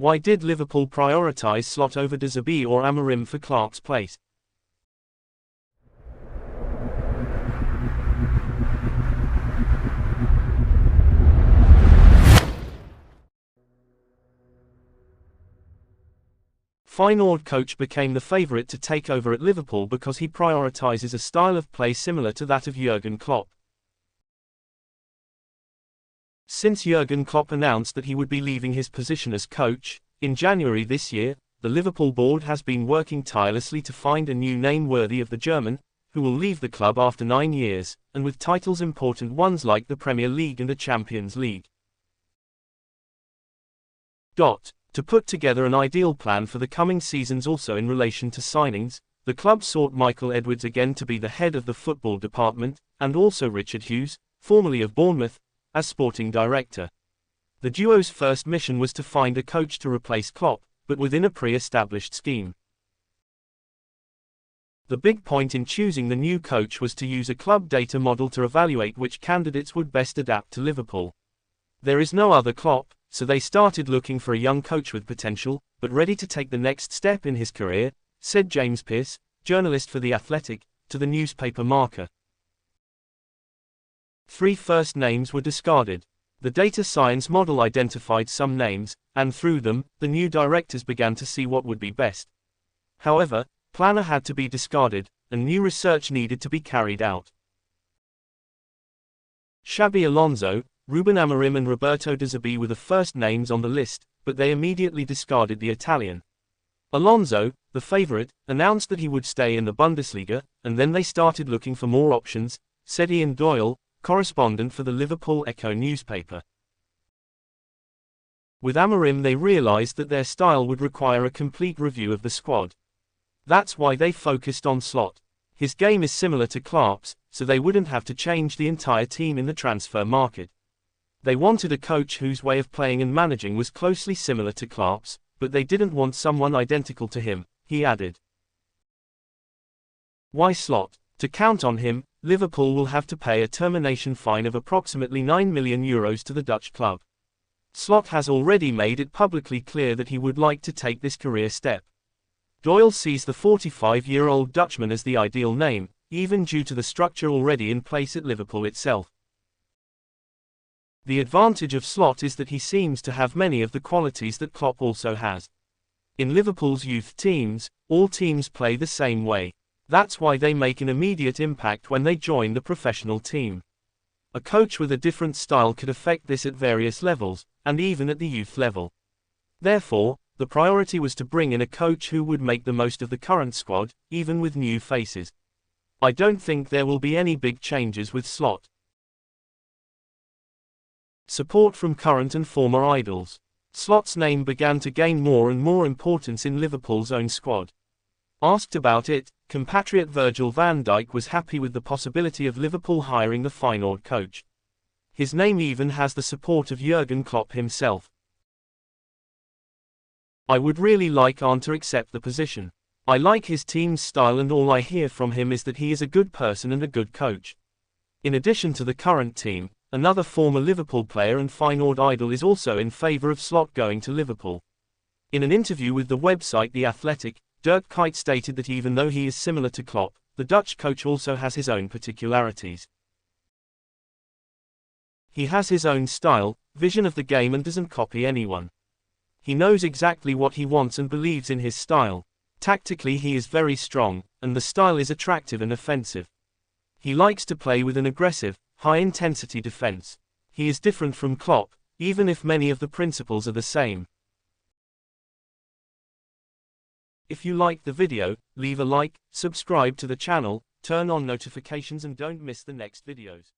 Why did Liverpool prioritise Slot over Zerbi or Amorim for Klopp's place? Feyenoord coach became the favourite to take over at Liverpool because he prioritises a style of play similar to that of Jurgen Klopp. Since Jurgen Klopp announced that he would be leaving his position as coach, in January this year, the Liverpool board has been working tirelessly to find a new name worthy of the German, who will leave the club after 9 years, and with titles important ones like the Premier League and the Champions League. To put together an ideal plan for the coming seasons also in relation to signings, the club sought Michael Edwards again to be the head of the football department, and also Richard Hughes, formerly of Bournemouth, as sporting director. The duo's first mission was to find a coach to replace Klopp, but within a pre-established scheme. The big point in choosing the new coach was to use a club data model to evaluate which candidates would best adapt to Liverpool. There is no other Klopp, so they started looking for a young coach with potential, but ready to take the next step in his career, said James Pearce, journalist for The Athletic, to the newspaper Marca. 3 first names were discarded. The data science model identified some names, and through them, the new directors began to see what would be best. However, Planner had to be discarded, and new research needed to be carried out. Xabi Alonso, Ruben Amorim and Roberto De Zerbi were the first names on the list, but they immediately discarded the Italian. Alonso, the favourite, announced that he would stay in the Bundesliga, and then they started looking for more options, said Ian Doyle, correspondent for the Liverpool Echo newspaper. With Amorim they realised that their style would require a complete review of the squad. That's why they focused on Slot. His game is similar to Klopp's, so they wouldn't have to change the entire team in the transfer market. They wanted a coach whose way of playing and managing was closely similar to Klopp's, but they didn't want someone identical to him, he added. Why Slot? To count on him, Liverpool will have to pay a termination fine of approximately €9 million to the Dutch club. Slot has already made it publicly clear that he would like to take this career step. Doyle sees the 45-year-old Dutchman as the ideal name, even due to the structure already in place at Liverpool itself. The advantage of Slot is that he seems to have many of the qualities that Klopp also has. In Liverpool's youth teams, all teams play the same way. That's why they make an immediate impact when they join the professional team. A coach with a different style could affect this at various levels, and even at the youth level. Therefore, the priority was to bring in a coach who would make the most of the current squad, even with new faces. I don't think there will be any big changes with Slot. Support from current and former idols. Slot's name began to gain more and more importance in Liverpool's own squad. Asked about it, compatriot Virgil van Dijk was happy with the possibility of Liverpool hiring the Feyenoord coach. His name even has the support of Jurgen Klopp himself. I would really like Arne to accept the position. I like his team's style and all I hear from him is that he is a good person and a good coach. In addition to the current team, another former Liverpool player and Feyenoord idol is also in favour of Slot going to Liverpool. In an interview with the website The Athletic, Dirk Kuyt stated that even though he is similar to Klopp, the Dutch coach also has his own particularities. He has his own style, vision of the game and doesn't copy anyone. He knows exactly what he wants and believes in his style. Tactically he is very strong, and the style is attractive and offensive. He likes to play with an aggressive, high-intensity defense. He is different from Klopp, even if many of the principles are the same. If you liked the video, leave a like, subscribe to the channel, turn on notifications and don't miss the next videos.